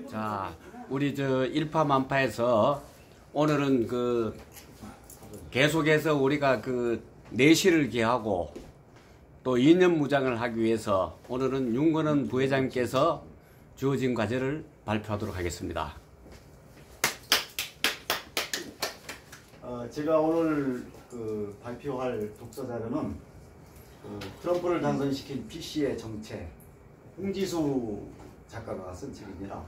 자, 우리 저 일파만파에서 오늘은 계속해서 우리가 내시를 기하고 또 인연무장을 하기 위해서 오늘은 윤건원 부회장님께서 주어진 과제를 발표하도록 하겠습니다. 제가 오늘 발표할 독서 자료는 트럼프를 당선시킨 PC의 정체, 홍지수 작가가 쓴 책입니다.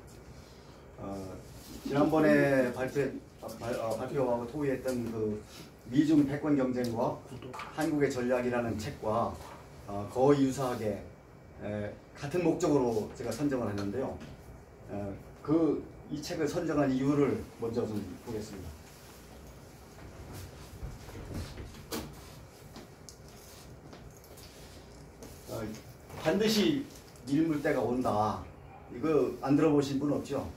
지난번에 발표하고 토의했던 미중 패권 경쟁과 한국의 전략이라는 책과 거의 유사하게 같은 목적으로 제가 선정을 했는데요. 이 책을 선정한 이유를 먼저 좀 보겠습니다. 반드시 밀물 때가 온다. 이거 안 들어보신 분 없죠?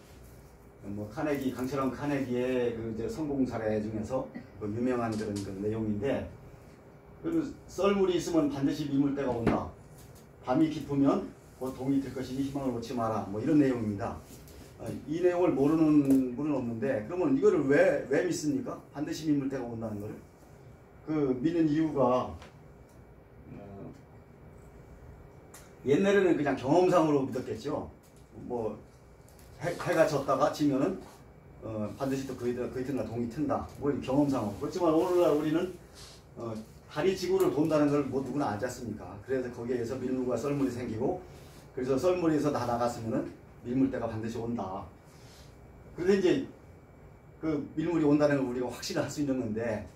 강철원 카네기의 이제 성공 사례 중에서 유명한 그런 내용인데, 썰물이 있으면 반드시 밀물 때가 온다. 밤이 깊으면 곧 동이 들 것이니 희망을 놓지 마라. 이런 내용입니다. 이 내용을 모르는 분은 없는데, 그러면 이거를 왜 믿습니까? 반드시 밀물 때가 온다는 거를. 믿는 이유가 옛날에는 그냥 경험상으로 믿었겠죠. 해가 졌다가 지면은 반드시 또 그 이튿날 동이 튼다. 경험상으로. 그렇지만 오늘날 우리는 달이 지구를 돈다는 걸 누구나 알지 않습니까? 그래서 거기에 의해서 밀물과 썰물이 생기고, 그래서 썰물에서 다 나갔으면은 밀물때가 반드시 온다. 그런데 이제 밀물이 온다는 걸 우리가 확신을 할 수 있는 건데,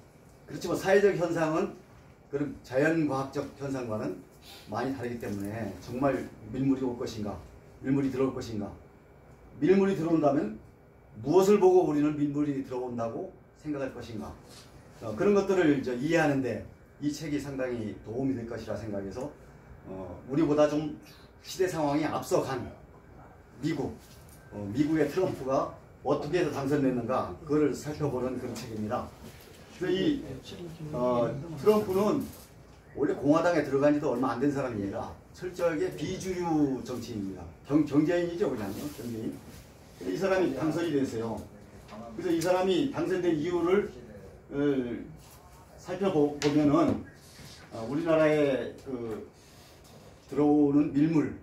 그렇지만 사회적 현상은 그런 자연과학적 현상과는 많이 다르기 때문에 정말 밀물이 올 것인가, 밀물이 들어올 것인가, 밀물이 들어온다면 무엇을 보고 우리는 밀물이 들어온다고 생각할 것인가, 그런 것들을 이해하는데 이 책이 상당히 도움이 될 것이라 생각해서 우리보다 좀 시대 상황이 앞서간 미국의 트럼프가 어떻게 해서 당선됐는가, 그거를 살펴보는 그런 책입니다. 그래서 이 트럼프는 원래 공화당에 들어간 지도 얼마 안 된 사람입니다. 철저하게 비주류 정치인입니다. 경제인이죠, 그냥요. 경제인. 이 사람이 당선이 됐어요. 그래서 이 사람이 당선된 이유를 살펴보면은 우리나라에 들어오는 밀물,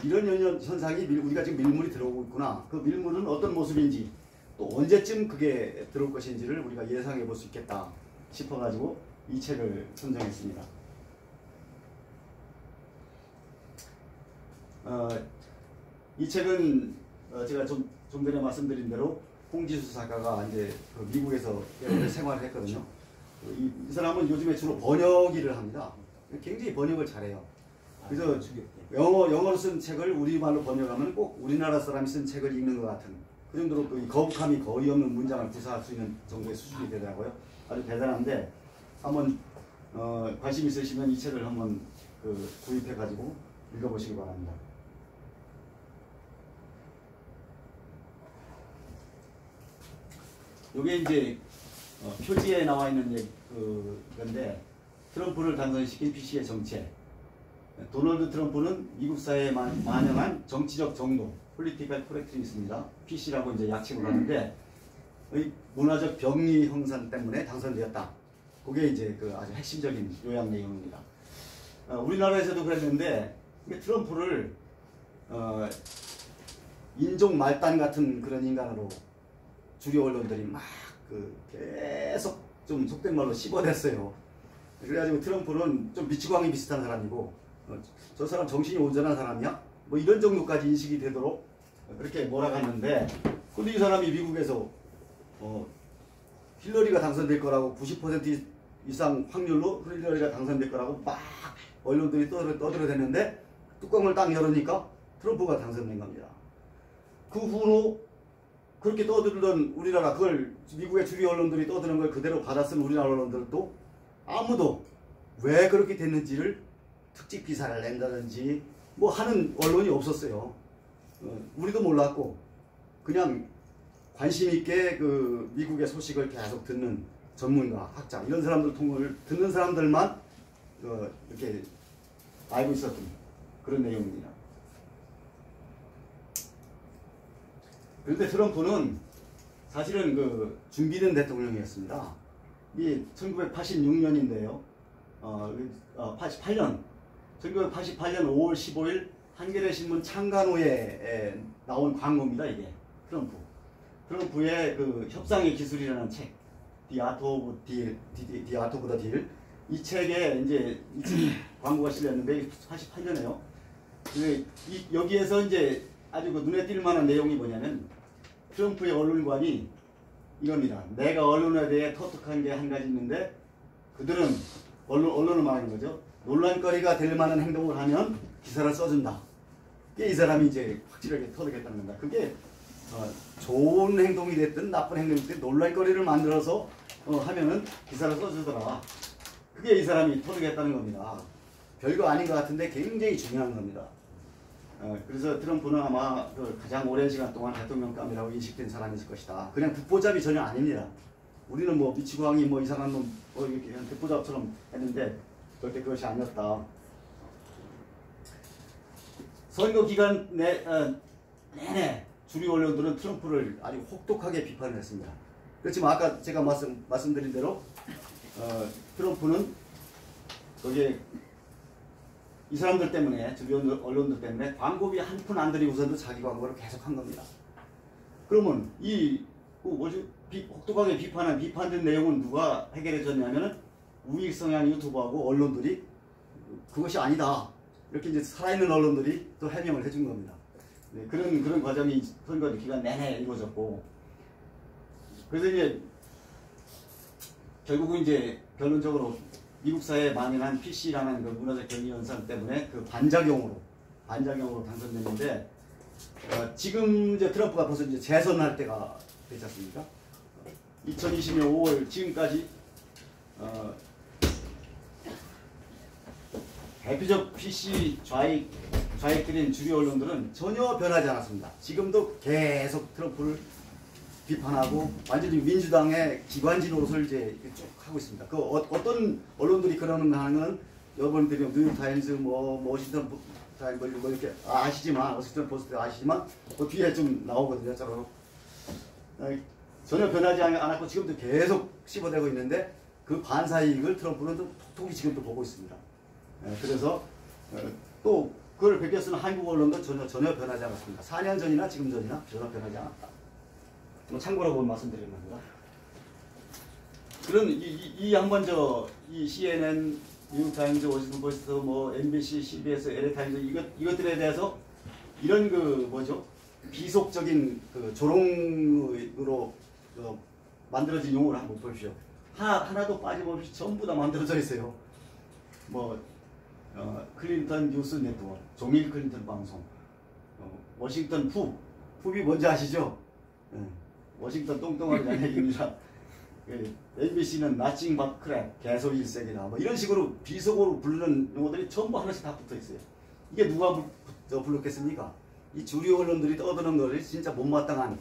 이런 현상이 우리가 지금 밀물이 들어오고 있구나. 그 밀물은 어떤 모습인지, 또 언제쯤 그게 들어올 것인지를 우리가 예상해 볼 수 있겠다 싶어가지고 이 책을 선정했습니다. 이 책은 제가 좀 전에 말씀드린 대로 홍지수 작가가 이제 미국에서 오래 생활을 했거든요. 이 사람은 요즘에 주로 번역 일을 합니다. 굉장히 번역을 잘해요. 그래서 영어로 쓴 책을 우리말로 번역하면 꼭 우리나라 사람이 쓴 책을 읽는 것 같은, 그 정도로 거북함이 거의 없는 문장을 구사할 수 있는 정도의 수준이 되더라고요. 아주 대단한데, 한번 관심 있으시면 이 책을 한번 구입해가지고 읽어보시기 바랍니다. 이게 이제 표지에 나와 있는 건데, 트럼프를 당선시킨 PC의 정체. 도널드 트럼프는 미국 사회에 만연한 정치적 정도, 폴리티컬 코렉트니스입니다. PC라고 이제 약칭을 하는데, 문화적 병리 형상 때문에 당선되었다. 그게 이제 아주 핵심적인 요약 내용입니다. 우리나라에서도 그랬는데, 트럼프를 인종 말단 같은 그런 인간으로 주류 언론들이 막 계속 좀 속된 말로 씹어댔어요. 그래가지고 트럼프는 좀 미치광이 비슷한 사람이고, 저 사람 정신이 온전한 사람이야? 이런 정도까지 인식이 되도록 그렇게 몰아갔는데, 근데 이 사람이 미국에서 힐러리가 당선될 거라고 90% 이상 확률로 힐러리가 당선될 거라고 막 언론들이 떠들어댔는데, 뚜껑을 딱 열으니까 트럼프가 당선된 겁니다. 그 후로 그렇게 떠들던 우리나라, 그걸 미국의 주류 언론들이 떠드는 걸 그대로 받아쓴 우리나라 언론들도 아무도 왜 그렇게 됐는지를 특집 기사를 낸다든지 하는 언론이 없었어요. 우리도 몰랐고, 그냥 관심 있게 미국의 소식을 계속 듣는 전문가, 학자, 이런 사람들 통을 듣는 사람들만 이렇게 알고 있었던 그런 내용입니다. 그런데 트럼프는 사실은 그 준비된 대통령이었습니다. 이 1986년인데요. 88년 1988년 5월 15일 한겨레 신문 창간호에 나온 광고입니다. 이게 트럼프의 그 협상의 기술이라는 책, The Art of the Deal. 이 책에 이제 이 광고가 실렸는데 88년에요. 여기에서 이제 아주 그 눈에 띌 만한 내용이 뭐냐면 트럼프의 언론관이 이겁니다. 내가 언론에 대해 터득한 게 한 가지 있는데 그들은 언론을 말하는 거죠. 논란거리가 될 만한 행동을 하면 기사를 써준다. 이게 이 사람이 이제 확실하게 터득했다는 겁니다. 그게 좋은 행동이 됐든 나쁜 행동이 됐든 논란거리를 만들어서 하면은 기사를 써주더라. 그게 이 사람이 터득했다는 겁니다. 별거 아닌 것 같은데 굉장히 중요한 겁니다. 그래서 트럼프는 아마 그 가장 오랜 시간 동안 대통령감이라고 인식된 사람일 것이다. 그냥 듣보잡이 전혀 아닙니다. 우리는 뭐 미치광이 뭐 이상한 놈 이렇게 그냥 듣보잡처럼 했는데 절대 그것이 아니었다. 선거 기간 내내 주류 언론들은 트럼프를 아주 혹독하게 비판을 했습니다. 그렇지만 아까 제가 말씀드린 대로 트럼프는 거기에 이 사람들 때문에 주류 언론들 때문에 광고비 한 푼 안 들이고서도 자기 광고를 계속 한 겁니다. 그러면 혹독하게 비판된 내용은 누가 해결해 줬냐면은 우익 성향 유튜버하고 언론들이 그것이 아니다. 이렇게 이제 살아있는 언론들이 또 해명을 해준 겁니다. 네, 그런 과정이 선거 기간 내내 이루어졌고, 그래서 이제 결국은 이제 결론적으로 미국 사회에 만연한 PC라는 그 문화적 경기 현상 때문에 그 반작용으로 당선됐는데, 지금 이제 트럼프가 벌써 이제 재선할 때가 되지 않습니까? 2020년 5월 지금까지 대표적 PC 좌익들인 주류 언론들은 전혀 변하지 않았습니다. 지금도 계속 트럼프를 비판하고 완전히 민주당의 기관지 노릇을 이제 쭉 하고 있습니다. 그 어떤 언론들이 그러는가 하는 건 여러분들이 뉴욕타임즈, 워싱턴 타임즈 뭐 이렇게 아시지만, 워싱턴 포스트 아시지만 그 뒤에 좀 나오거든요. 전혀 변하지 않았고 지금도 계속 씹어대고 있는데 그 반사이익을 트럼프는 좀 톡톡히 지금도 보고 있습니다. 그래서 또 그걸 베껴쓰는 한국 언론도 전혀 변하지 않았습니다. 4년 전이나 지금 전이나 전혀 변하지 않았다. 참고로 말씀드리는 겁니다. 그럼 이 한번 이 CNN, 뉴욕타임즈, 워싱턴 포스트, MBC, CBS, LA타임즈 이것들에 대해서 이런 비속적인 그 조롱으로 만들어진 용어를 한번 보십시오. 하나도 빠짐없이 전부 다 만들어져 있어요. 클린턴 뉴스 네트워크, 종일 클린턴 방송, 워싱턴 풉이 뭔지 아시죠? 워싱턴 똥똥하는 얘기입니다. MBC는 나칭 밥 크랩, 개소 일색이다. 이런 식으로 비속어로 부르는 용어들이 전부 하나씩 다 붙어 있어요. 이게 누가 불렀겠습니까? 이 주류 언론들이 떠드는 것을 진짜 못마땅한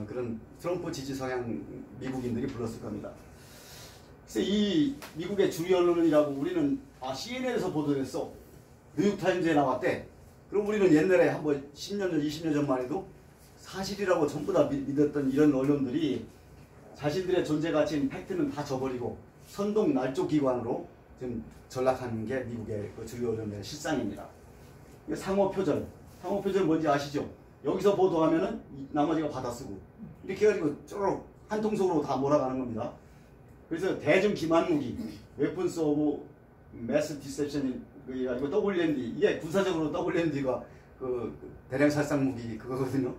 그런 트럼프 지지 성향 미국인들이 불렀을 겁니다. 그래서 이 미국의 주류 언론이라고 우리는 CNN에서 보도됐어. 뉴욕타임즈에 나왔대. 그럼 우리는 옛날에 한번 10년 전, 20년 전만 해도 사실이라고 전부 다 믿었던 이런 언론들이 자신들의 존재 가치인 팩트는 다 저버리고 선동 날조 기관으로 지금 전락하는 게 미국의 그 주류 언론의 실상입니다. 상호표절 뭔지 아시죠? 여기서 보도하면은 나머지가 받아쓰고 이렇게 해가지고 쪼록 한 통속으로 다 몰아가는 겁니다. 그래서 대중 기만 무기, 웨폰스 오브 매스 디셉션이 아니고 WMD, 이게 군사적으로 WMD가 그 대량 살상 무기 그거거든요.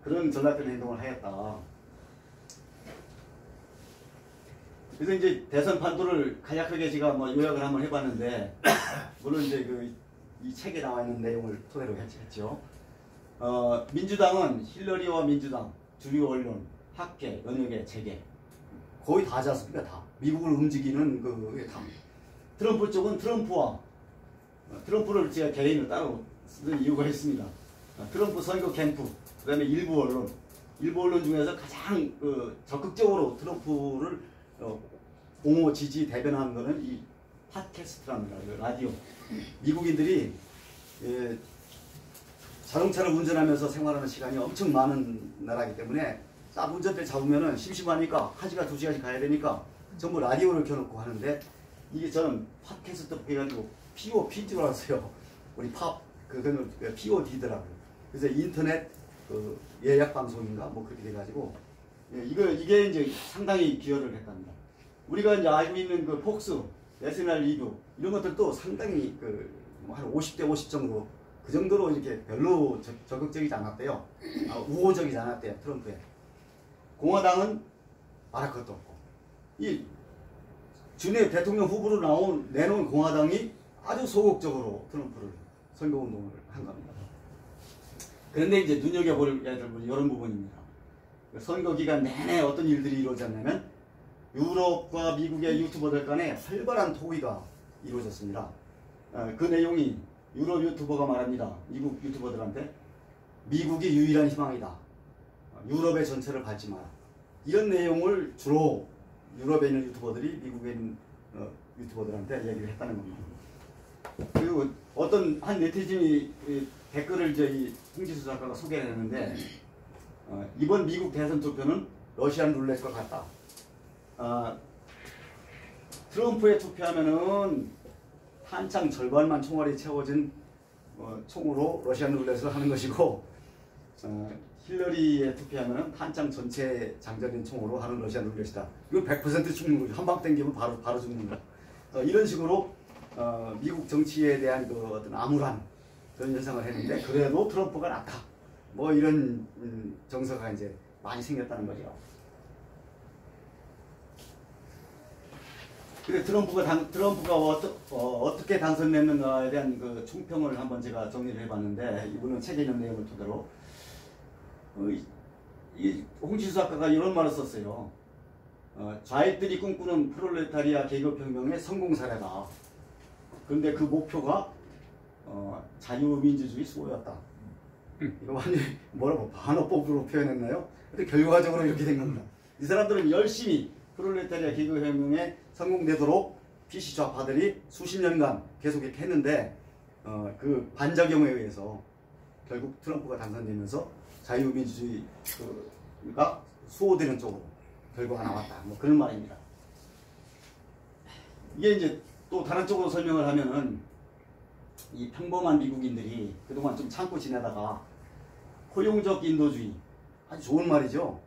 그런 전략적인 행동을 하였다. 그래서 이제 대선 판도를 간략하게 제가 요약을 한번 해봤는데, 물론 이제 이 책에 나와 있는 내용을 토대로 했죠. 민주당은 힐러리와 민주당, 주류 언론, 학계, 연예계, 재계 거의 다지 않습니까? 다 미국을 움직이는 그게 다. 트럼프 쪽은 트럼프를 제가 개인을 따로 쓰는 이유가 있습니다. 트럼프 선거 캠프, 그다음에 일부 언론 중에서 가장 적극적으로 트럼프를 옹호, 지지, 대변하는 것은 이 팟캐스트랍니다. 라디오. 미국인들이 자동차를 운전하면서 생활하는 시간이 엄청 많은 나라이기 때문에 딱 운전대 잡으면은 심심하니까 1시간, 2시간씩 가야 되니까 전부 라디오를 켜놓고 하는데 이게 저는 팟캐스트 해가지고 POP인 줄 알았어요. 우리 그거는 POD더라고요. 그래서 인터넷 예약 방송인가 뭐 그렇게 돼가지고 이게 이제 상당히 기여를 했답니다. 우리가 이제 알고 있는 그 폭스, 내셔널 리뷰 이런 것들도 상당히 한 50대 50 정도 그 정도로 이렇게 별로 적극적이지 않았대요. 우호적이지 않았대요. 트럼프에. 공화당은 말할 것도 없고 이 준의 대통령 후보로 내놓은 공화당이 아주 소극적으로 트럼프를 선거운동을 한 겁니다. 그런데 이제 눈여겨볼 이런 부분입니다. 선거 기간 내내 어떤 일들이 이루어졌냐면 유럽과 미국의 유튜버들 간에 활발한 토의가 이루어졌습니다. 그 내용이 유럽 유튜버가 말합니다. 미국 유튜버들한테 미국이 유일한 희망이다. 유럽의 전체를 밟지 마라. 이런 내용을 주로 유럽에 있는 유튜버들이 미국에 있는 유튜버들한테 얘기를 했다는 겁니다. 그리고 어떤 한 네티즌이 댓글을 저희 홍지수 작가가 소개를 했는데 이번 미국 대선 투표는 러시안 룰렛과 같다. 트럼프에 투표하면은 한창 절반만 총알이 채워진 총으로 러시안 룰렛을 하는 것이고 힐러리에 투표하면은 한창 전체 장전된 총으로 하는 러시안 룰렛이다. 이거 100% 죽는 거죠. 한 방 땡기면 바로 죽는 거야. 이런 식으로 미국 정치에 대한 어떤 암울한 그런 현상을 했는데 그래도 트럼프가 낫다. 뭐 이런 정서가 이제 많이 생겼다는 거죠. 그래 트럼프가 어떻게 당선됐는가에 대한 그 총평을 한번 제가 정리를 해봤는데 이분은 책에 있는 내용을 토대로 이 홍지수 작가가 이런 말을 썼어요. 좌익들이 꿈꾸는 프롤레타리아 계급혁명의 성공 사례다. 그런데 그 목표가 자유민주주의 수호였다. 이거 완전히 뭐라고 반어법으로 표현했나요? 근데 결과적으로 이렇게 된 겁니다. 이 사람들은 열심히 프롤레타리아 계급혁명에 성공되도록 PC 좌파들이 수십 년간 계속 이렇게 했는데 그 반작용에 의해서 결국 트럼프가 당선되면서 자유민주주의가 수호되는 쪽으로 결과가 나왔다. 뭐 그런 말입니다. 이게 이제 또 다른 쪽으로 설명을 하면은 이 평범한 미국인들이 그동안 좀 참고 지내다가 포용적 인도주의 아주 좋은 말이죠.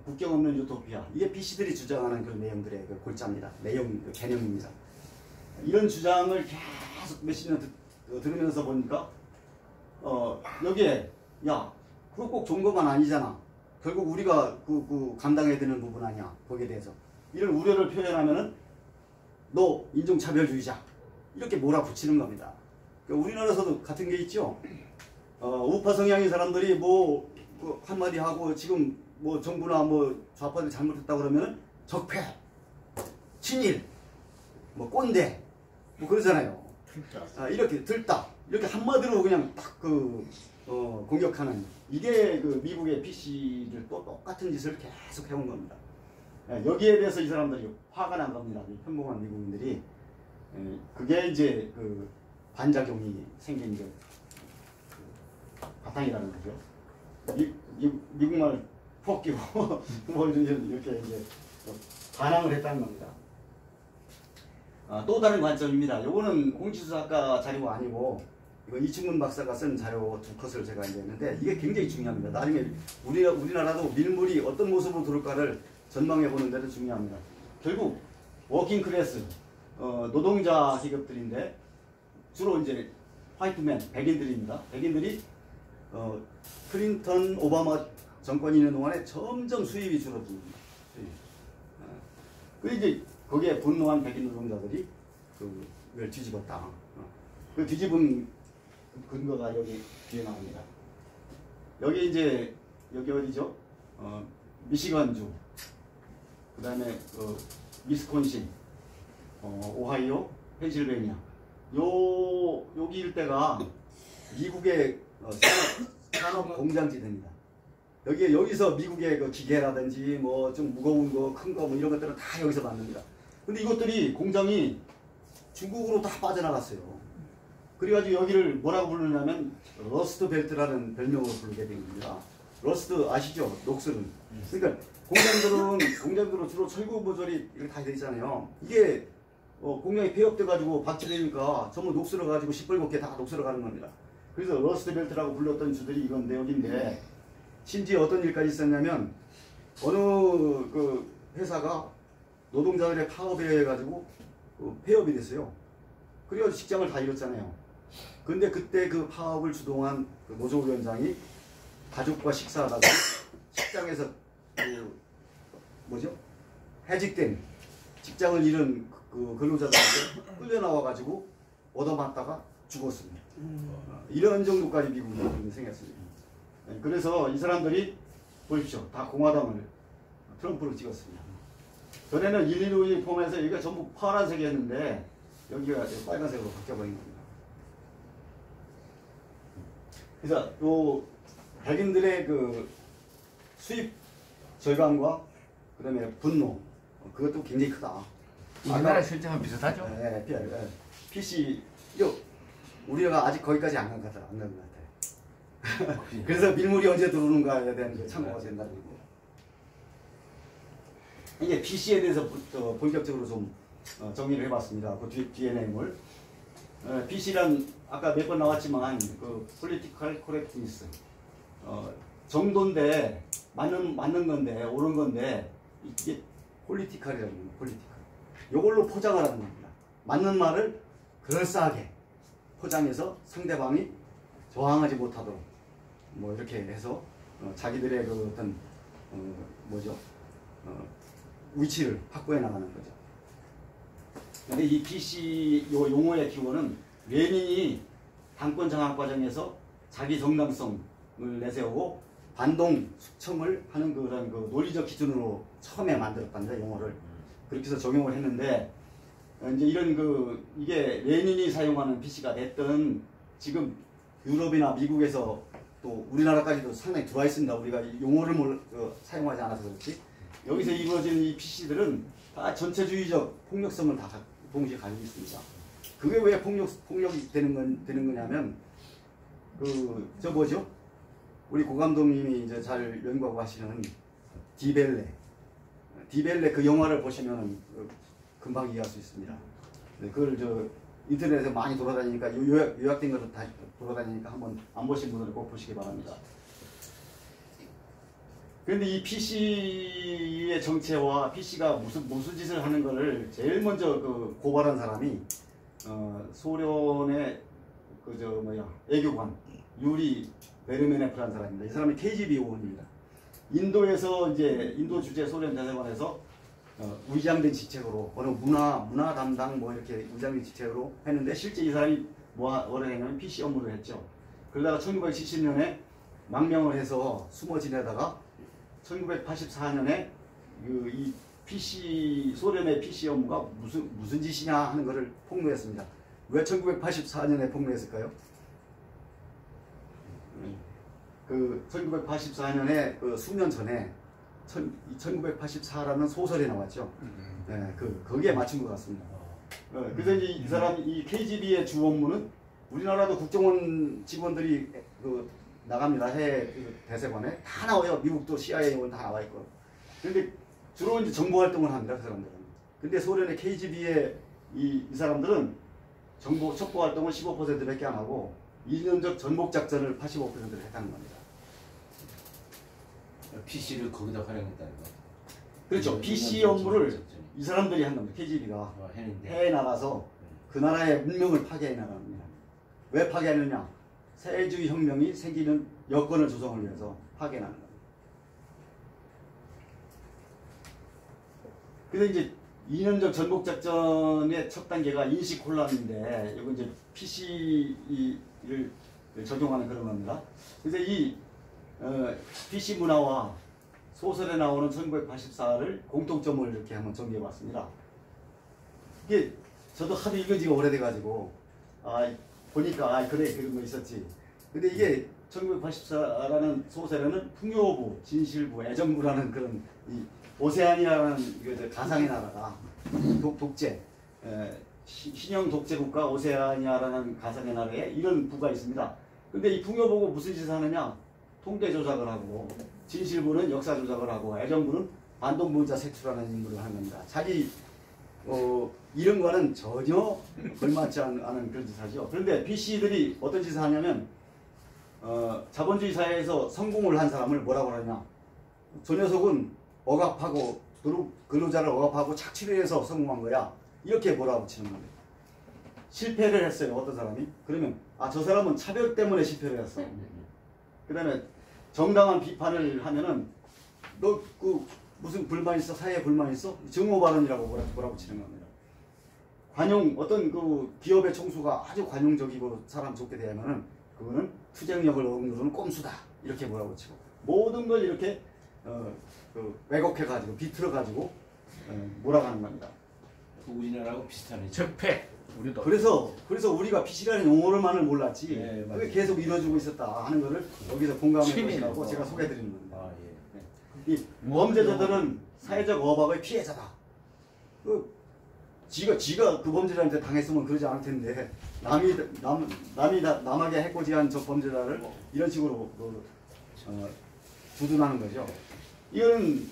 국경 없는 유토피아 이게 PC들이 주장하는 그런 내용들의 그 골자입니다. 내용 개념입니다. 이런 주장을 계속 몇십 년 들으면서 보니까 여기에 야 그거 꼭 좋은 것만 아니잖아. 결국 우리가 그 감당해야 되는 부분 아니야. 거기에 대해서 이런 우려를 표현하면은 너 인종차별주의자 이렇게 몰아붙이는 겁니다. 그러니까 우리나라에서도 같은 게 있죠. 우파 성향의 사람들이 뭐 한마디 하고 지금 뭐 정부나 뭐 좌파들이 잘못했다 그러면은 적폐, 친일, 뭐 꼰대 뭐 그러잖아요. 이렇게 들다 이렇게 한마디로 그냥 딱 공격하는 이게 그 미국의 PC를 또 똑같은 짓을 계속 해온 겁니다. 여기에 대해서 이 사람들이 화가 난 겁니다. 이 평범한 미국인들이 그게 이제 그 반작용이 생긴 그 바탕이라는 거죠. 미국말 푹 끼고 뭐 이렇게 이제 반항을 했다는 겁니다. 또 다른 관점입니다. 요거는 홍지수 작가 자료가 아니고 이거 이충근 박사가 쓴 자료 두 컷을 제가 이제 했는데 이게 굉장히 중요합니다. 나중에 우리나라도 밀물이 어떤 모습으로 들어올까를 전망해 보는 데도 중요합니다. 결국 워킹 클래스 노동자 계급들인데 주로 이제 화이트맨 백인들입니다. 백인들이 클린턴 오바마 정권이 있는 동안에 점점 수입이 줄어듭니다. 그 이제 거기에 분노한 백인 노동자들이 그걸 뒤집었다. 그 뒤집은 근거가 여기 뒤에 나옵니다. 여기 이제 여기 어디죠? 미시건주, 그 다음에 미스콘신, 오하이오, 펜실베니아. 여기 일대가 미국의 산업 공장지대입니다. 여기서 미국의 그 기계라든지 뭐 좀 무거운 거, 큰 거 뭐 이런 것들은 다 여기서 만듭니다. 근데 이것들이 공장이 중국으로 다 빠져나갔어요. 그래가지고 여기를 뭐라고 부르냐면 러스트 벨트라는 별명으로 부르게 된 겁니다. 러스트 아시죠? 녹슬은. 그러니까 공장들은 주로 철구 모조리 이렇게 다 돼 있잖아요. 이게 공장이 폐업돼 가지고 박제되니까 전부 녹슬어 가지고 시뻘겋게 다 녹슬어 가는 겁니다. 그래서 러스트 벨트라고 불렀던 주들이 이건데 여기인데 심지어 어떤 일까지 있었냐면 어느 그 회사가 노동자들의 파업에 해가지고 폐업이 됐어요. 그래가지고 직장을 다 잃었잖아요. 근데 그때 그 파업을 주동한 그 노조위원장이 가족과 식사하다가 식당에서 그 뭐죠? 해직된 직장을 잃은 그 근로자들한테 끌려 나와가지고 얻어맞다가 죽었습니다. 이런 정도까지 미국이 생겼습니다. 그래서 이 사람들이 보십시오. 다 공화당을 트럼프로 찍었습니다. 전에는 115이 포함해서 여기가 전부 파란색이었는데 여기가 빨간색으로 바뀌어버린 겁니다. 그래서 요 백인들의 그 수입 절감과 그 다음에 분노 그것도 굉장히 크다. 우리나라 실정은 비슷하죠? 네, PC 우리가 아직 거기까지 안 간 것 같아요. 그래서 밀물이 언제 들어오는가에 대한 게 참고가 된다는 거. 이게 PC에 대해서 본격적으로 좀 정리를 해봤습니다. 그 뒤에 내용을. PC란 아까 몇 번 나왔지만 그 Political Correctness 정도인데 맞는 건데 옳은 건데 이게 폴리티컬이라는 겁니다. 폴리티컬. 이걸로 포장을 하는 겁니다. 맞는 말을 그럴싸하게 포장해서 상대방이 저항하지 못하도록 뭐 이렇게 해서 자기들의 그 어떤 위치를 확보해 나가는 거죠. 근데 이 PC 요 용어의 기원은 레닌이 당권 장악 과정에서 자기 정당성을 내세우고 반동 숙청을 하는 그런 그 논리적 기준으로 처음에 만들었답니다. 용어를. 그렇게 해서 적용을 했는데 이제 이런 이게 레닌이 사용하는 PC가 됐든 지금 유럽이나 미국에서 또 우리나라까지도 상당히 들어와 있습니다. 우리가 용어를 사용하지 않아서 그렇지. 여기서 이루어지는 이 PC들은 다 전체주의적 폭력성을 다 동시에 가지고 있습니다. 그게 왜 폭력이 되는 거냐면 우리 고 감독님이 이제 잘 연구하고 하시는 디벨레 그 영화를 보시면 금방 이해할 수 있습니다. 그걸 인터넷에 많이 돌아다니니까 요약된 것도 다 돌아다니니까 한번 안 보신 분들은 꼭 보시기 바랍니다. 그런데 이 PC의 정체와 PC가 무슨 짓을 하는 것을 제일 먼저 고발한 사람이 소련의 애교관 유리 베르메네프라는 사람입니다. 이 사람이 KGB 요원입니다. 인도에서 이제 인도 주재 소련 대사관에서 위장된 직책으로 어느 문화 담당 이렇게 위장된 직책으로 했는데 실제 이 사람이 뭐를 했냐면 PC 업무를 했죠. 그러다가 1970년에 망명을 해서 숨어 지내다가 1984년에 이 PC 소련의 PC 업무가 무슨 짓이냐 하는 것을 폭로했습니다. 왜 1984년에 폭로했을까요? 1984년에 수년 전에 1984라는 소설이 나왔죠. 네, 거기에 맞춘 것 같습니다. 그래서 이제 이 사람 이 KGB의 주 업무는 우리나라도 국정원 직원들이 나갑니다. 해외 대사관에 다 나와요. 미국도 CIA 다 나와 있고. 근데 주로 이제 정보 활동을 합니다. 그 사람들은. 근데 소련의 KGB의 이 사람들은 정보 첩보 활동을 15%밖에 안 하고 2년적 전복 작전을 85%를 했다는 겁니다. PC를 거기다 활용했다는 거. 그렇죠. PC 업무를 이 사람들이 한 겁니다. KGB가 해외에 나가서 그 나라의 문명을 파괴해 나갑니다. 왜 파괴하느냐? 사회주의 혁명이 생기는 여건을 조성을 위해서 파괴하는 겁니다. 그래서 이제 2년적 전복 작전의 첫 단계가 인식 혼란인데 이건 이제 PC를 적용하는 그런 겁니다. 그래서 이 PC 문화와 소설에 나오는 1984를 공통점을 이렇게 한번 정리해 봤습니다. 이게 저도 하도 읽은 지가 오래돼가지고 보니까 그래 그런 거 있었지. 근데 이게 1984라는 소설에는 풍요부, 진실부, 애정부라는 그런 이 오세아니아라는 가상의 나라가 독재 신형 독재국가 오세아니아라는 가상의 나라에 이런 부가 있습니다. 근데 이 풍요보고 무슨 짓을 하느냐? 통계 조작을 하고 진실부는 역사 조작을 하고 애정부는 반동문자 색출하는 임무를 하는 겁니다. 자기 이름과는 전혀 걸맞지 않은 그런 짓을 하죠. 그런데 BC들이 어떤 짓을 하냐면 자본주의 사회에서 성공을 한 사람을 뭐라고 하느냐? 저 녀석은 억압하고 근로자를 억압하고 착취를 해서 성공한 거야. 이렇게 몰아붙이는 겁니다. 실패를 했어요. 어떤 사람이? 그러면 저 사람은 차별 때문에 실패를 했어. 그 다음에 정당한 비판을 하면은 너 무슨 불만 있어? 사회에 불만 있어? 증오 발언이라고 몰아붙이는 겁니다. 어떤 기업의 총수가 아주 관용적이고 사람 좋게 대하면은 그거는 투쟁력을 억누르는 꼼수다. 이렇게 몰아붙이고 모든 걸 이렇게 왜곡해가지고 비틀어가지고 몰아가는 겁니다. 우리나라하고 비슷하네. 적폐. 우리도. 그래서 우리가 피시라는 용어를만을 몰랐지. 네, 그게 계속 이루어지고 있었다 하는 것을 여기서 공감해 취미네. 보시라고 제가 소개해드리는 겁니다. 아 예. 이 범죄자들은 사회적 억압의 피해자다. 지가 그 범죄자한테 당했으면 그러지 않을 텐데 남에게 해코지한 저 범죄자를 이런 식으로 두둔하는 거죠. 이거는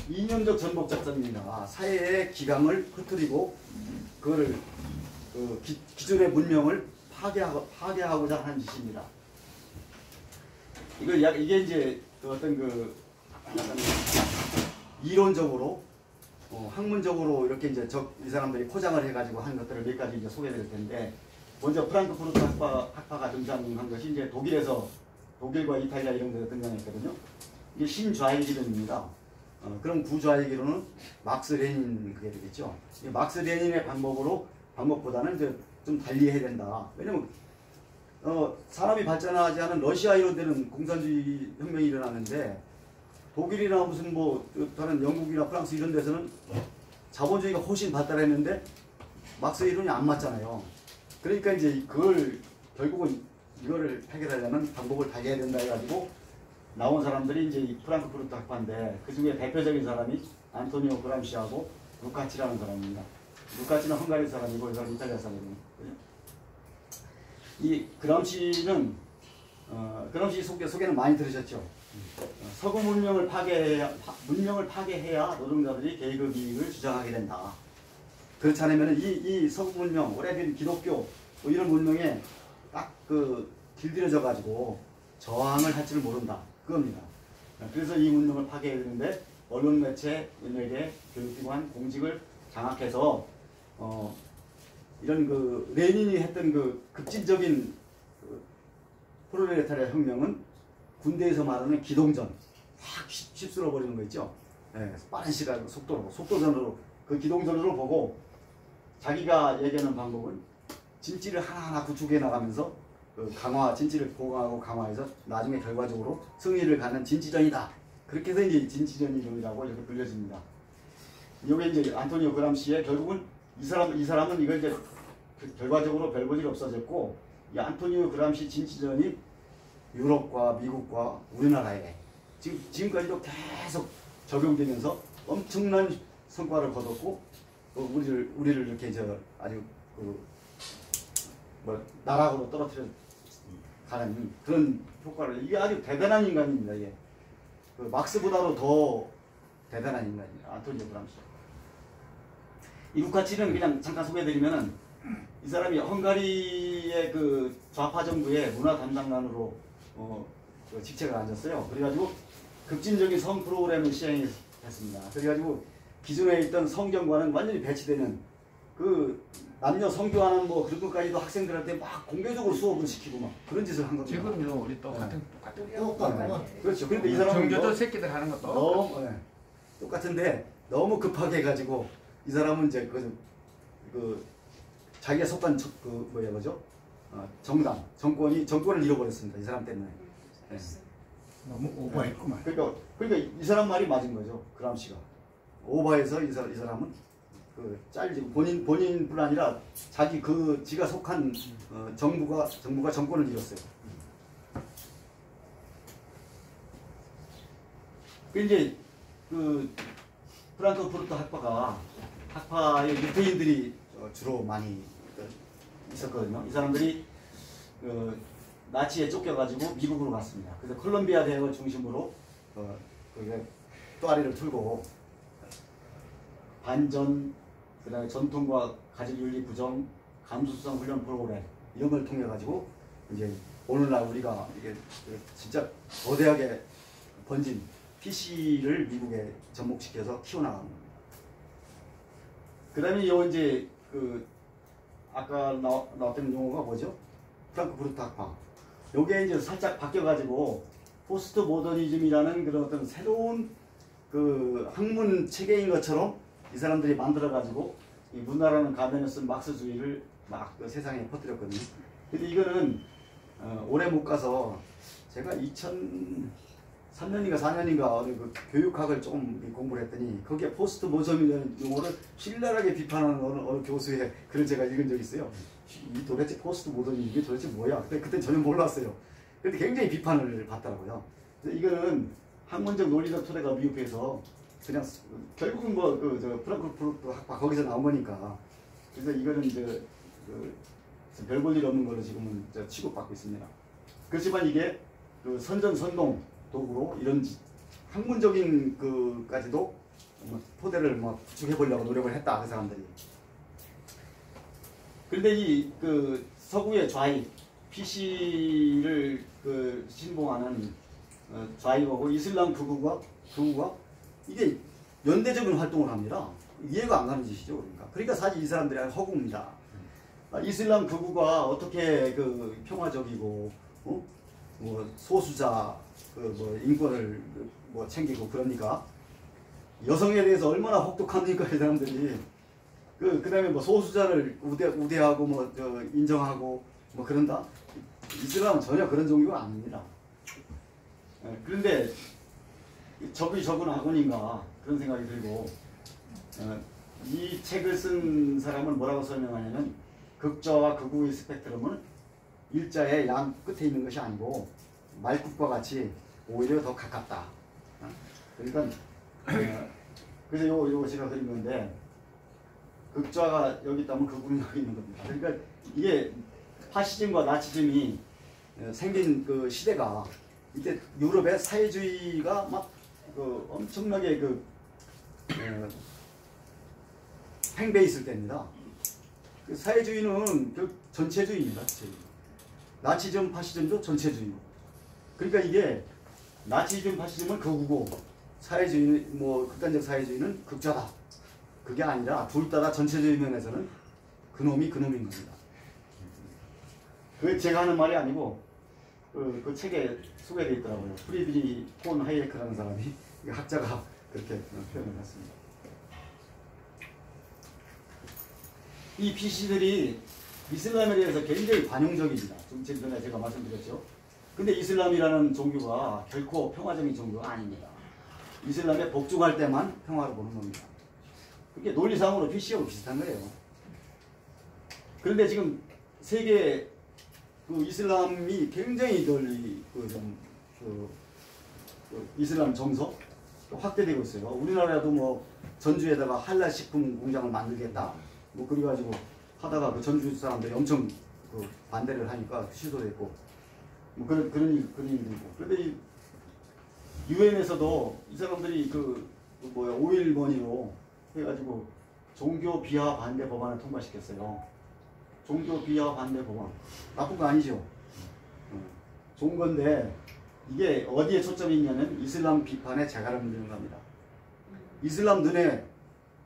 이념적 전복 작전입니다. 사회의 기강을 흐트리고 그거를 기존의 문명을 파괴하고자 하는 짓입니다. 이게 이제 어떤 약간 이론적으로 학문적으로 이렇게 이제 이 사람들이 포장을 해가지고 한 것들을 몇 가지 이제 소개드릴 텐데, 먼저 프랑크푸르트 학파가 등장한 것이 이제 독일과 이탈리아 이런 데서 등장했거든요. 이게 신좌익이론입니다. 그럼 구좌익이론은 막스 레닌 그게 되겠죠. 막스 레닌의 방법보다는 이제 좀 달리 해야 된다. 왜냐면 사람이 발전하지 않은 러시아 이런 데는 공산주의 혁명이 일어나는데, 독일이나 무슨 다른 영국이나 프랑스 이런 데서는 자본주의가 훨씬 발달했는데 막스 이론이 안 맞잖아요. 그러니까 이제 결국은 이거를 해결하려면 방법을 달리해야 된다 해가지고 나온 사람들이 이제 이 프랑크푸르트 학파인데, 그 중에 대표적인 사람이 안토니오 그람시하고 루카치라는 사람입니다. 루카치는 헝가리 사람이고 이 사람은 이탈리아 사람이거든요. 이 그람시는 그람시 소개는 많이 들으셨죠. 서구 문명을 파괴해야 노동자들이 계급 이익을 주장하게 된다. 그렇지 않으면 이 서구 문명, 오래된 기독교 이런 문명에 딱 길들여져 가지고 저항을 할 줄 모른다. 그겁니다. 그래서 이 문명을 파괴해야 되는데 언론 매체, 연예계, 교육기관, 공직을 장악해서 이런 레닌이 했던 급진적인 프롤레타리아 혁명은 군대에서 말하는 기동전, 확 휩쓸어 버리는 거 있죠. 네, 빠른 시간 속도전으로 그 기동전으로 보고 자기가 얘기하는 방법은 진지를 하나하나 구축해 나가면서 진지를 보강하고 강화해서 나중에 결과적으로 승리를 갖는 진지전이다. 그렇게 해서 이제 진지전이론이라고 이렇게 불려집니다. 이게 이제 안토니오 그람시의 결국은 이 사람은 이걸 이제 결과적으로 별 볼 일 없어졌고, 이 안토니오 그람시 진지전이 유럽과 미국과 우리나라에 지금까지도 계속 적용되면서 엄청난 성과를 거뒀고, 우리를 이렇게 아주 나락으로 떨어뜨려 가는 그런 효과를, 이게 아주 대단한 인간입니다. 이게 막스보다도 더 대단한 인간입니다. 안토니오 그람시. 이 루카치는 그냥 잠깐 소개해드리면은, 이 사람이 헝가리의 좌파 정부의 문화 담당관으로 직책을 앉았어요. 그래가지고 급진적인 성 프로그램을 시행했습니다. 그래가지고 기존에 있던 성경과는 완전히 배치되는 남녀 성교하는 그런 것까지도 학생들한테 막 공개적으로 수업을 시키고 막 그런 짓을 한 겁니다. 지금요 우리 똑같은. 그렇죠. 그런데 이 사람은 정교도 새끼들 하는 것도 너무 똑같은데 너무 급하게 해가지고 이 사람은 이제 자기가 속한 정권을 잃어버렸습니다. 이 사람 때문에. 네. 너무 오버했구만. 그러니까 이 사람 말이 맞은 거죠. 그람시가 오버해서 이 사람은 잘리고 본인뿐 아니라 지가 속한 정부가 정권을 잃었어요. 이제 프랑크푸르트 학파의 유태인들이 주로 많이 있었거든요. 이 사람들이 나치에 쫓겨가지고 미국으로 갔습니다. 그래서 콜롬비아 대학을 중심으로 또아리를 틀고 반전, 그다음에 전통과 가족윤리 구정, 감수성 훈련 프로그램 이런 걸 통해 가지고 이제 오늘날 우리가 이게 진짜 거대하게 번진 PC를 미국에 접목시켜서 키워나가는 겁니다. 그다음에 요 이제 아까 나왔던 용어가 뭐죠? 프랑크푸르트 학파. 요게 이제 살짝 바뀌어가지고 포스트 모더니즘이라는 그런 어떤 새로운 학문 체계인 것처럼 이 사람들이 만들어가지고 이 문화라는 가면을 쓴 막스주의를 막 세상에 퍼뜨렸거든요. 근데 이거는 오래 못 가서 제가 2003년인가 4년인가 교육학을 조금 공부를 했더니 거기에 포스트 모더니즘이라는 용어를 신랄하게 비판하는 어느 교수의 글을 제가 읽은 적이 있어요. 이 도대체 포스트 모더니즘 이게 도대체 뭐야? 그때 전혀 몰랐어요. 그런데 굉장히 비판을 받더라고요. 이거는 학문적 논리적 토대가 미흡해서 그냥 결국은 프랑크푸르트 학파 거기서 나온 거니까 그래서 이거는 별 볼 일 없는 걸로 지금은 취급받고 있습니다. 그렇지만 이게 선전선동 도구로 이런 학문적인 까지도 토대를 구축해 보려고 노력을 했다 그 사람들이. 그런데 이 서구의 좌익 PC를 신봉하는 좌익하고 이슬람 극우가 이게 연대적인 활동을 합니다. 이해가 안 가는 짓이죠. 그러니까 사실 이 사람들이 허구입니다. 이슬람 극우가 어떻게 평화적이고 소수자 인권을 챙기고 그러니까 여성에 대해서 얼마나 혹독합니까 이 사람들이. 그다음에 소수자를 우대하고 인정하고 그런다. 이슬람은 전혀 그런 종교가 아닙니다. 그런데 적이 적은 악원인가 그런 생각이 들고 이 책을 쓴 사람은 뭐라고 설명하냐면 극좌와 극우의 스펙트럼은 일자의 양 끝에 있는 것이 아니고 말국과 같이 오히려 더 가깝다. 그러니까 그래서 요거 제가 그린 건데 극좌가 여기 있다면 극우는 여기 있는 겁니다. 그러니까 이게 파시즘과 나치즘이 생긴 시대가 이때 유럽의 사회주의가 막 엄청나게 팽배해 있을 때입니다. 사회주의는 전체주의입니다. 나치즘, 파시즘도 전체주의고. 그러니까 이게 나치즘, 파시즘은 극우고 사회주의, 극단적 사회주의는 극좌다. 그게 아니라 둘 다 전체주의 면에서는 그놈인 겁니다. 그게 제가 하는 말이 아니고 그 책에 소개되어 있더라고요. 프리드리 폰 하이에크라는 사람이 학자가 그렇게 표현을 했습니다. 이 PC들이 이슬람에 대해서 굉장히 관용적입니다. 좀 전에 제가 말씀드렸죠. 근데 이슬람이라는 종교가 결코 평화적인 종교가 아닙니다. 이슬람에 복종할 때만 평화를 보는 겁니다. 그게 논리상으로 PC하고 비슷한 거예요. 그런데 지금 세계 이슬람이 굉장히 널리 이슬람 정서 확대되고 있어요. 우리나라도 전주에다가 할랄 식품 공장을 만들겠다. 그래가지고 하다가 전주 사람들이 엄청 반대를 하니까 취소됐고 그런 일도 있고. 그런데 유엔에서도 이 사람들이 5일 머니로 해가지고 종교 비하 반대 법안을 통과시켰어요. 종교 비하 반대 법안. 나쁜 거 아니죠? 좋은 건데 이게 어디에 초점이 있냐면 이슬람 비판에 재갈을 물리는 겁니다. 이슬람 눈에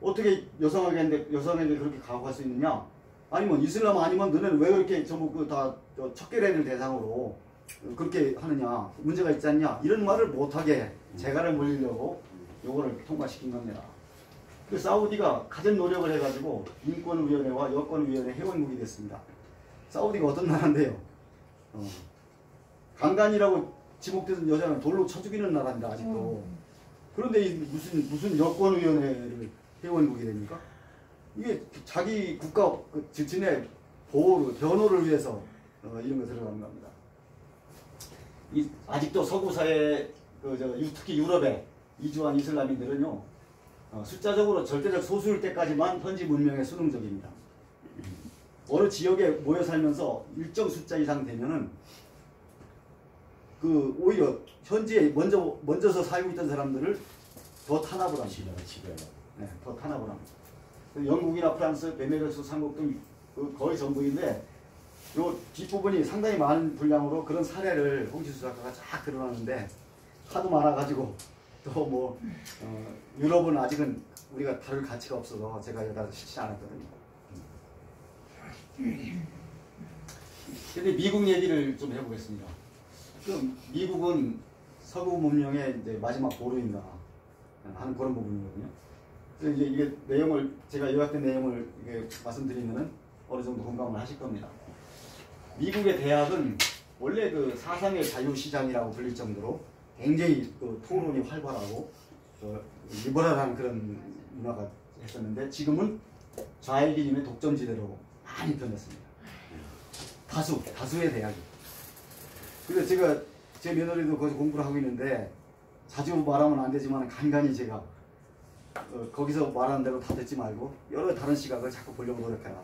어떻게 여성에게 그렇게 가혹할 수 있느냐? 아니면 이슬람 아니면 너네는 왜 그렇게 전부 다 척결해낼 대상으로 그렇게 하느냐? 문제가 있지 않냐? 이런 말을 못하게 재갈을 물리려고 요거를 통과시킨 겁니다. 그 사우디가 가진 노력을 해가지고 인권위원회와 여권위원회 회원국이 됐습니다. 사우디가 어떤 나라인데요? 강간이라고 지목된 여자는 돌로 쳐 죽이는 나라입니다. 아직도. 그런데 무슨 여권위원회를 회원국이 됩니까? 이게 자기 국가 지침의 보호를 변호를 위해서 이런 거 들어가는 겁니다. 아직도 서구 사회 특히 유럽에 이주한 이슬람인들은요 숫자적으로 절대적 소수일 때까지만 현지 문명에 순응적입니다. 어느 지역에 모여 살면서 일정 숫자 이상 되면은 그 오히려 현지에 먼저서 살고 있던 사람들을 더 탄압을 합니다. 네, 더 탄압을 합니다. 영국이나 프랑스, 베네루스 삼국 등 거의 전부인데 요 뒷부분이 상당히 많은 분량으로 그런 사례를 홍지수 작가가 쫙 드러나는데 하도 많아가지고 또 뭐 유럽은 아직은 우리가 다룰 가치가 없어서 제가 여기다 실지 않았거든요. 근데 미국 얘기를 좀 해보겠습니다. 미국은 서구 문명의 이제 마지막 보루인가 하는 그런 부분이거든요. 그래서 이제 이게 내용을 제가 요약된 내용을 이게 말씀드리면은 어느 정도 공감을 하실 겁니다. 미국의 대학은 원래 그 사상의 자유시장이라고 불릴 정도로 굉장히 그 토론이 활발하고 리버럴한 그런 문화가 했었는데 지금은 좌익인의 독점지대로 많이 변했습니다. 다수의 대학이. 그래서 제가 제 며느리도 거기서 공부를 하고 있는데 자주 말하면 안 되지만 간간히 제가 거기서 말하는 대로 다 듣지 말고 여러 다른 시각을 자꾸 보려고 노력해라.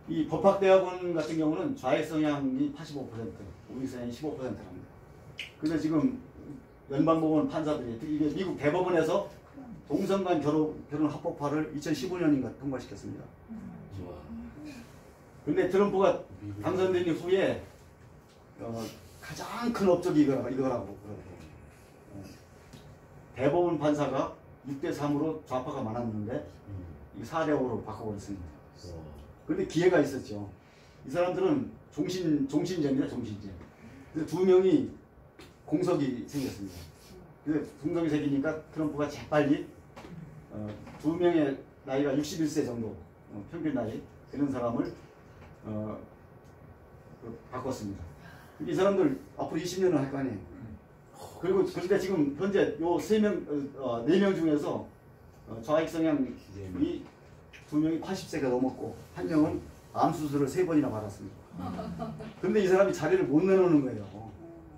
이 법학대학원 같은 경우는 좌익 성향이 85%, 우익 성향이 15%랍니다. 그래서 지금 연방법원 판사들이 이게 미국 대법원에서 동성간 결혼 합법화를 2015년인가 통과시켰습니다. 근데 트럼프가 당선된 이후에 가장 큰 업적이 이거라고 그러더라고요. 대법원 판사가 6대3으로 좌파가 많았는데 4대5로 바꿔버렸습니다. 근데 기회가 있었죠. 이 사람들은 종신제입니다. 종신제. 그래서 두 명이 공석이 생겼습니다. 그래서 공석이 생기니까 트럼프가 재빨리 두 명의 나이가 61세 정도 평균 나이 되는 사람을 바꿨습니다. 이 사람들 앞으로 20년을 할 거 아니에요. 그리고 그런데 지금 현재 요 4명 중에서 좌익 성향이 2명이 80세가 넘었고 1명은 암 수술을 3번이나 받았습니다. 근데 이 사람이 자리를 못 내놓는 거예요.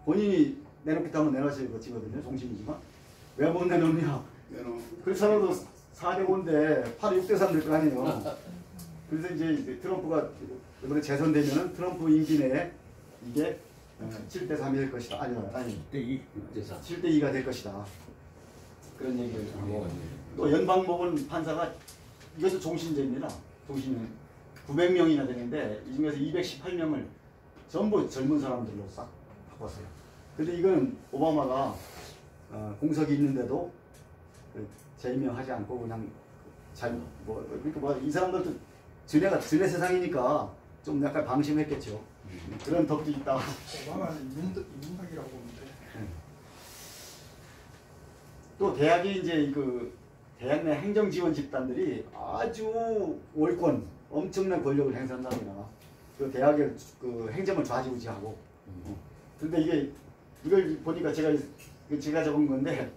본인이 내놓겠다면 내놓으시거든요. 종신이지만 왜 못 내놓느냐? 그 사람도 4대5인데 8대 6대3 될 거 아니에요. 그래서 이제 트럼프가 이번에 재선되면은 트럼프 임기 내에 이게 7대3이 될 것이다. 아니 7대2가 될 것이다. 그런 얘기를 하고 또 연방법원 판사가 이것도 종신제입니다. 종신은 900명이나 되는데 이 중에서 218명을 전부 젊은 사람들로 싹 바꿨어요. 근데 이건 오바마가 공석이 있는데도 제명하지 않고 그냥 이 사람들도 전에 세상이니까 좀 약간 방심했겠죠. 그런 덕도 있다. 오바마는 인문학이라고 보는데. 또 대학이 이제 대학 내 행정 지원 집단들이 아주 월권, 엄청난 권력을 행사한답니다. 그 대학의 그 행정을 좌지우지하고. 근데 이걸 보니까 제가 적은 건데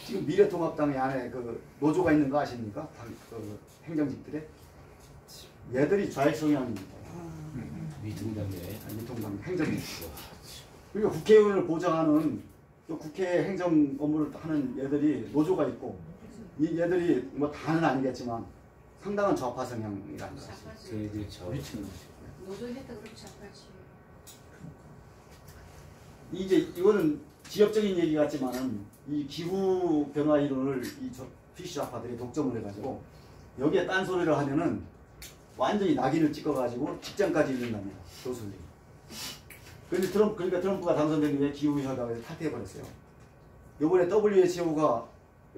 지금 미래통합당의 안에 그 노조가 있는 거 아십니까? 그 행정직들에 얘들이 좌익 성향입니다. 미통당에 미통당 행정직. 그리고 국회의원을 보좌하는 또 국회 행정 업무를 하는 얘들이 노조가 있고 이 얘들이 뭐 다는 아니겠지만 상당한 좌파 성향이라는 거죠. 걔들 저 노조 혜택 그렇게 잡아야지. 이제 이거는 지역적인 얘기 같지만은 이 기후 변화 이론을 이 피시 좌파들이 독점을 해가지고 여기에 딴소리를 하면은 완전히 낙인을 찍어가지고 직장까지 이른답니다. 교수들이. 그러니까 트럼프가 당선된 후에 기후협약을 탈퇴해버렸어요. 이번에 WHO가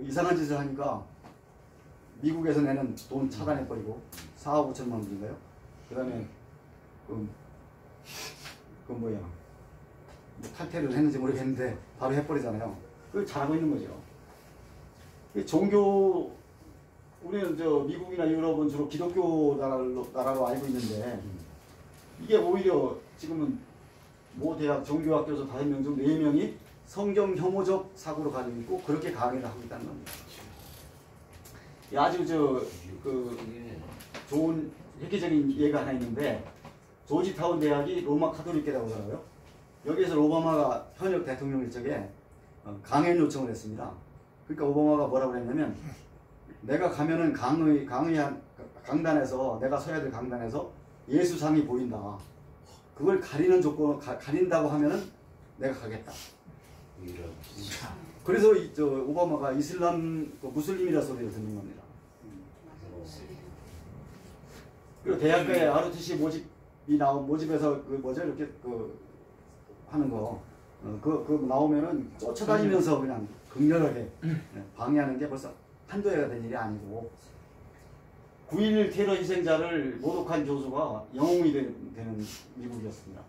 이상한 짓을 하니까 미국에서 내는 돈 차단해버리고 4억 5천만 원인가요? 그 다음에 탈퇴를 했는지 모르겠는데 바로 해버리잖아요. 그걸 잘하고 있는 거죠. 종교 우리는 미국이나 유럽은 주로 기독교 나라로 알고 있는데 이게 오히려 지금은 모 대학 종교학 교수 5명 중 4명이 성경 혐오적 사고를 가지고 있고 그렇게 강의를 하고 있다는 겁니다. 아주 좋은 획기적인 예가 하나 있는데 조지타운 대학이 로마 카톨릭계라고 하더라고요. 여기에서 오바마가 현역 대통령일 적에 강연 요청을 했습니다. 그러니까 오바마가 뭐라고 했냐면 내가 가면은 강의하는 강단에서 내가 서야 될 강단에서 예수상이 보인다. 그걸 가리는 조건 가린다고 하면은 내가 가겠다. 이런. 그래서 저 오바마가 이슬람 무슬림이라 소리를 듣는 겁니다. 그리고 대학교에 ROTC 모집에서 그 뭐죠 이렇게 그 하는 거 그 나오면은 쫓아다니면서 그냥 극렬하게 방해하는 게 벌써 한두 해가 된 일이 아니고 9.11 테러 희생자를 모독한 교수가 영웅이 되는 미국이었습니다.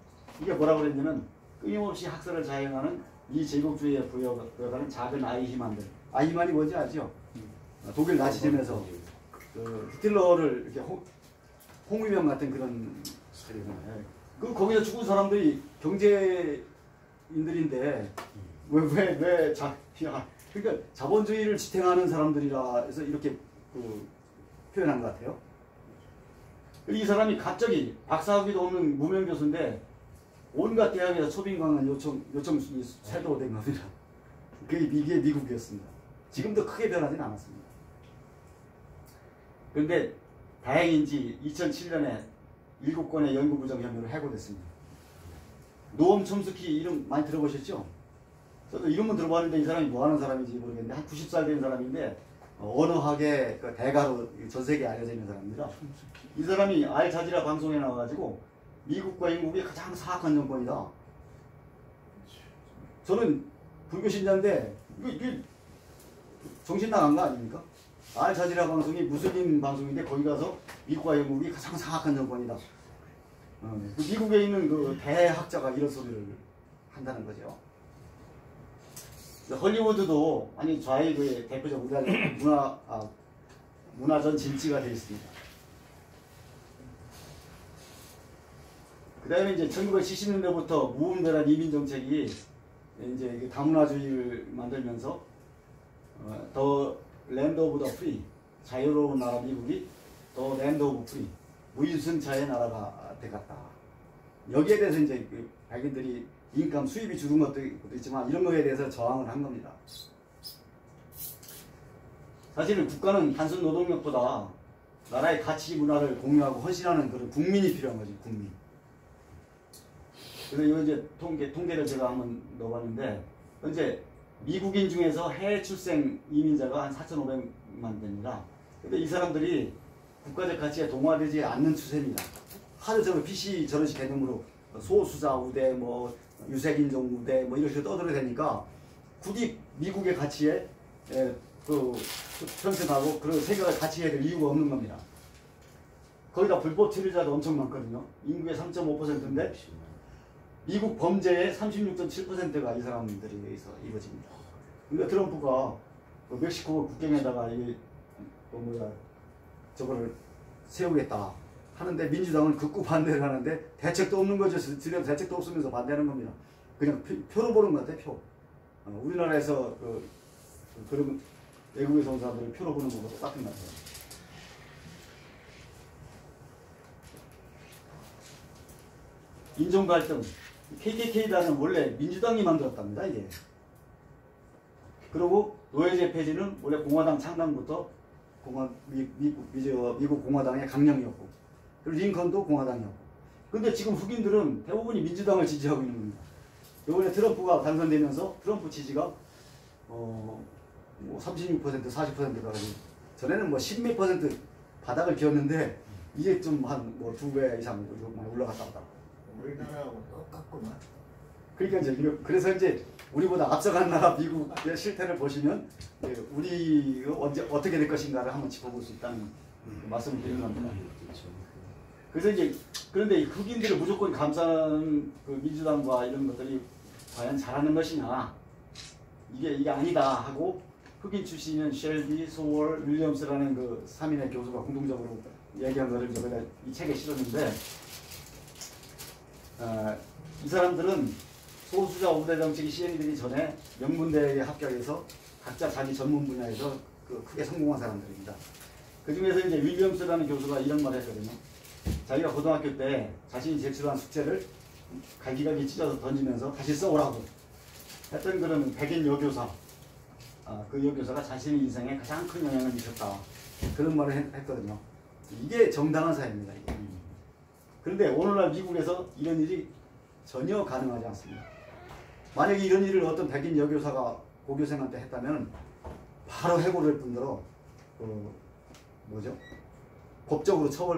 이게 뭐라고 그랬냐면 끊임없이 학살을 자행하는 이 제국주의에 부여가는 작은 아이히만들. 아이히만이 뭔지 아죠? 독일 나치즘에서 그 히틀러를 이렇게 홍위병 같은 그런 그 거기서 죽은 사람들이 경제인들인데 왜 그러니까 자본주의를 지탱하는 사람들이라 해서 이렇게 그 표현한 것 같아요. 이 사람이 갑자기 박사학위도 없는 무명 교수인데 온갖 대학에서 초빙강한 요청 세도가 된 겁니다. 이게 미국이었습니다. 지금도 크게 변하지는 않았습니다. 그런데 다행인지 2007년에 7건의 연구부정 혐의로 해고됐습니다. 노엄 촘스키 이름 많이 들어보셨죠? 저도 이름은 들어봤는데 이 사람이 뭐 하는 사람인지 모르겠는데 한 90살 된 사람인데 언어학의 그 대가로 전 세계에 알려져 있는 사람입니다. 이 사람이 알자지라 방송에 나와가지고 미국과 영국이 가장 사악한 정권이다. 저는 불교 신자인데 이게 정신 나간 거 아닙니까? 알자지라 방송이 무슬림 방송인데 거기 가서 미국과 영국이 가장 사악한 정권이다. 미국에 있는 그 대학자가 이런 소리를 한다는 거죠. 헐리우드도 아니 좌익의 대표적 문화전 진지가 되어 있습니다. 그 다음에 이제 1970년대부터 무분별한 이민 정책이 이제 다문화주의를 만들면서 더 랜드 오브 더 프리, 자유로운 나라 미국이 더 랜드 오브 프리, 무임승차의 나라가 돼갔다. 여기에 대해서 이제 그 백인들이 인감 수입이 줄은 것도 있지만 이런 거에 대해서 저항을 한 겁니다. 사실은 국가는 단순 노동력보다 나라의 가치 문화를 공유하고 헌신하는 그런 국민이 필요한 거지, 국민. 그래서 이거 이제 통계를 제가 한번 넣어봤는데 현재 미국인 중에서 해외 출생 이민자가 한 4,500만 됩니다. 근데 이 사람들이 국가적 가치에 동화되지 않는 추세입니다. 하도 저런 PC 저런식 개념으로 소수자 우대, 뭐 유색인종 우대, 뭐 이렇게 떠들어대니까 굳이 미국의 가치에 편승하고 그런 세계가 가치해야 될 이유가 없는 겁니다. 거기다 불법 체류자도 엄청 많거든요. 인구의 3.5%인데 미국 범죄의 36.7%가 이 사람들에 의해서 이루어집니다. 그러니까 트럼프가 멕시코 국경에다가 저거를 세우겠다 하는데 민주당은 극구 반대를 하는데 대책도 없는 거죠. 지금 대책도 없으면서 반대하는 겁니다. 그냥 표로 보는 것 같아요. 표. 우리나라에서 그런 외국에서 온 사람들을 표로 보는 거하고 똑같은 것 같아요. 인종 갈등. KKK단은 원래 민주당이 만들었답니다. 이게. 그리고 노예제 폐지는 원래 공화당 창당부터 미국 공화당의 강령이었고, 그리고 링컨도 공화당이었고. 근데 지금 흑인들은 대부분이 민주당을 지지하고 있는 겁니다. 이번에 트럼프가 당선되면서 트럼프 지지가 36%, 40%가 전에는 뭐 10몇 % 바닥을 기었는데 이게 좀 한 뭐 2배 이상 많이 올라갔다 왔다. 우리나라하고 똑같구만. 그러니까 이제 그래서 이제 우리보다 앞서간 나라 미국의 실태를 보시면 우리 어떻게 될 것인가를 한번 짚어볼 수 있다는 말씀을 드리는 겁니다. 그래서 이제 그런데 흑인들을 무조건 감싸는 그 민주당과 이런 것들이 과연 잘하는 것이냐, 이게 아니다 하고 흑인 출신인 셸비, 소월, 윌리엄스라는 그 3인의 교수가 공동적으로 얘기한 거를 제가 이 책에 실었는데, 이 사람들은 소수자 우대 정책이 시행이 되기 전에 명문대에 합격해서 각자 자기 전문 분야에서 크게 성공한 사람들입니다. 그 중에서 이제 윌리엄스라는 교수가 이런 말을 했거든요. 자기가 고등학교 때 자신이 제출한 숙제를 갈기갈기 찢어서 던지면서 다시 써오라고 했던 그런 백인 여교사, 그 여교사가 자신의 인생에 가장 큰 영향을 미쳤다, 그런 말을 했거든요. 이게 정당한 사회입니다. 이게. 그런데 오늘날 미국에서 이런 일이 전혀 가능하지 않습니다. 만약에 이런 일을 어떤 백인 여교사가 고교생한테 했다면 바로 해고될 뿐더러 법적으로 처벌